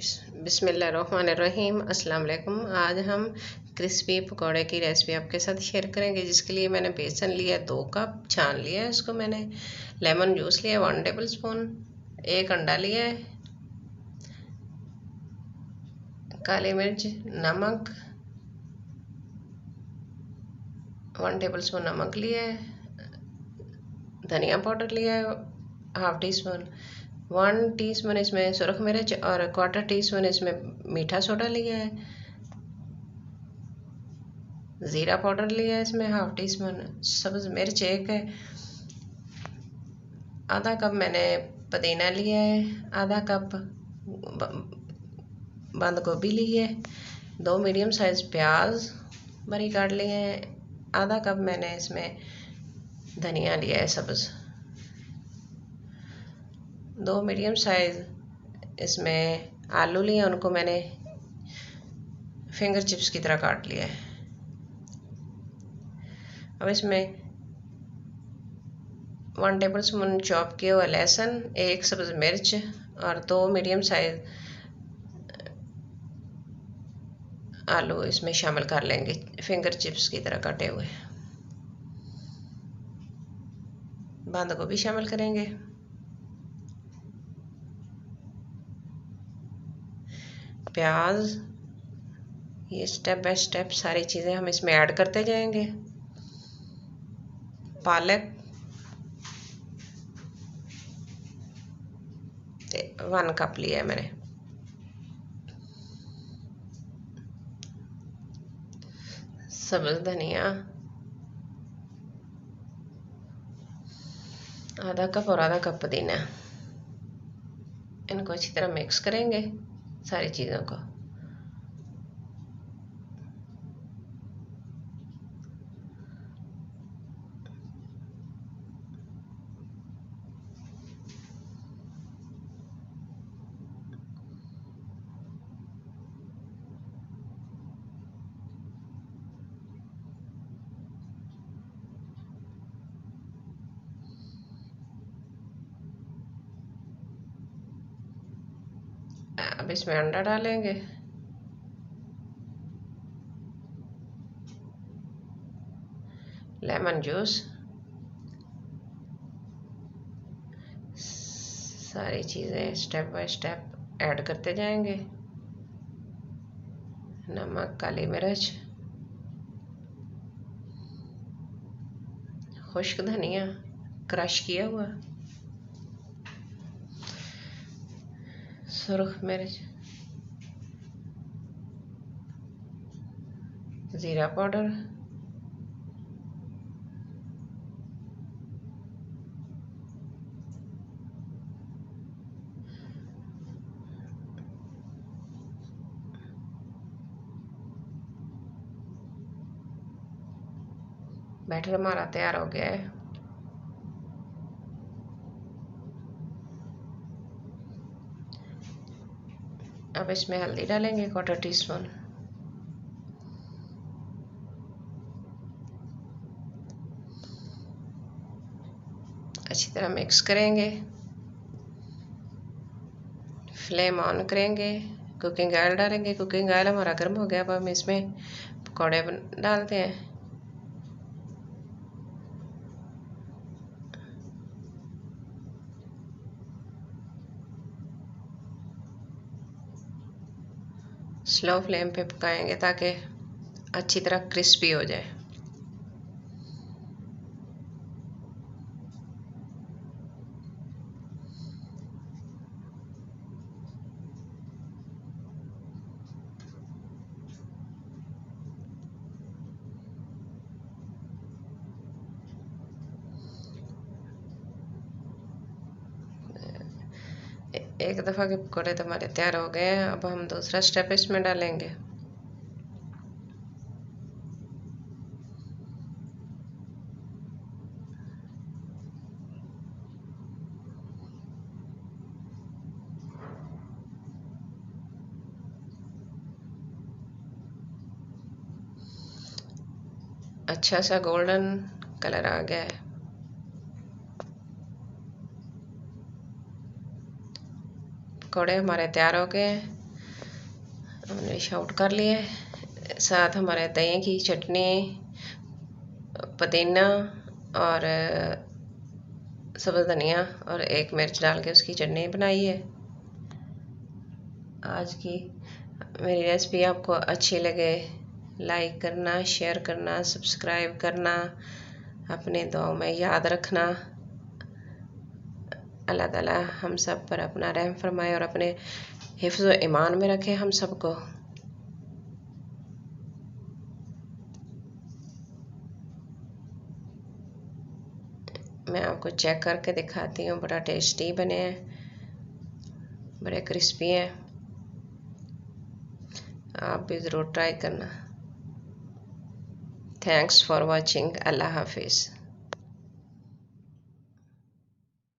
बिस्मिल्लाहिर्रहमानिर्रहीम। अस्सलाम वालेकुम। आज हम क्रिस्पी पकौड़े की रेसिपी आपके साथ शेयर करेंगे, जिसके लिए मैंने बेसन लिया 2 कप, छान लिया है इसको मैंने। लेमन जूस लिया 1 टेबल स्पून, 1 अंडा लिया है, काली मिर्च, नमक 1 टेबल स्पून नमक लिया है, धनिया पाउडर लिया है 1/2 टीस्पून, 1 टीस्पून इसमें सुरख मिर्च और 1/4 टीस्पून इसमें मीठा सोडा लिया है, ज़ीरा पाउडर लिया है इसमें 1/2 टीस्पून, सब्ज़ मिर्च 1 है, आधा कप मैंने पुदीना लिया है, आधा कप बंद गोभी ली है, 2 मीडियम साइज़ प्याज बारीक काट लिए हैं, आधा कप मैंने इसमें धनिया लिया है सब्ज़, 2 मीडियम साइज़ इसमें आलू लिए, उनको मैंने फिंगर चिप्स की तरह काट लिया है। अब इसमें 1 टेबल स्पून चॉप किया हुआ लहसुन, 1 सब्ज़ मिर्च और 2 मीडियम साइज़ आलू इसमें शामिल कर लेंगे, फिंगर चिप्स की तरह कटे हुए। बंद गोभी शामिल करेंगे, प्याज, ये स्टेप बाय स्टेप सारी चीज़ें हम इसमें ऐड करते जाएंगे। पालक 1 कप लिया है मैंने, सब्ज़ धनिया आधा कप और आधा कप पुदीना। इनको अच्छी तरह मिक्स करेंगे सारी चीज़ों को। अब इसमें अंडा डालेंगे, लेमन जूस, सारी चीज़ें स्टेप बाय स्टेप ऐड करते जाएंगे। नमक, काली मिर्च, खुश्क धनिया क्रश किया हुआ, सुरख मिर्च, ज़ीरा पाउडर, बैटर हमारा तैयार हो गया है। अब इसमें हल्दी डालेंगे 1/4 टीस्पून, अच्छी तरह मिक्स करेंगे, फ्लेम ऑन करेंगे, कुकिंग ऑयल डालेंगे। कुकिंग ऑयल हमारा गर्म हो गया। अब हम इसमें पकौड़े डालते हैं। स्लो फ्लेम पे पकाएंगे ताकि अच्छी तरह क्रिस्पी हो जाए। एक दफ़ा के पकौड़े तो हमारे तैयार हो गए हैं। अब हम दूसरा स्टेप इसमें डालेंगे। अच्छा सा गोल्डन कलर आ गया है। पकौड़े हमारे तैयार हो गए हैं। हमने डिश आउट कर लिया है। साथ हमारे दही की चटनी, पुदीना और सब्ज़ धनिया और एक मिर्च डाल के उसकी चटनी बनाई है। आज की मेरी रेसिपी आपको अच्छी लगे, लाइक करना, शेयर करना, सब्सक्राइब करना, अपने दुआओं में याद रखना। अल्लाह ताला हम सब पर अपना रहम फरमाए और अपने हिफ्ज़ व ईमान में रखे हम सबको। मैं आपको चेक करके दिखाती हूँ, बड़ा टेस्टी बने हैं, बड़े क्रिस्पी हैं। आप भी ज़रूर ट्राई करना। Thanks for watching. अल्लाह हाफिज़।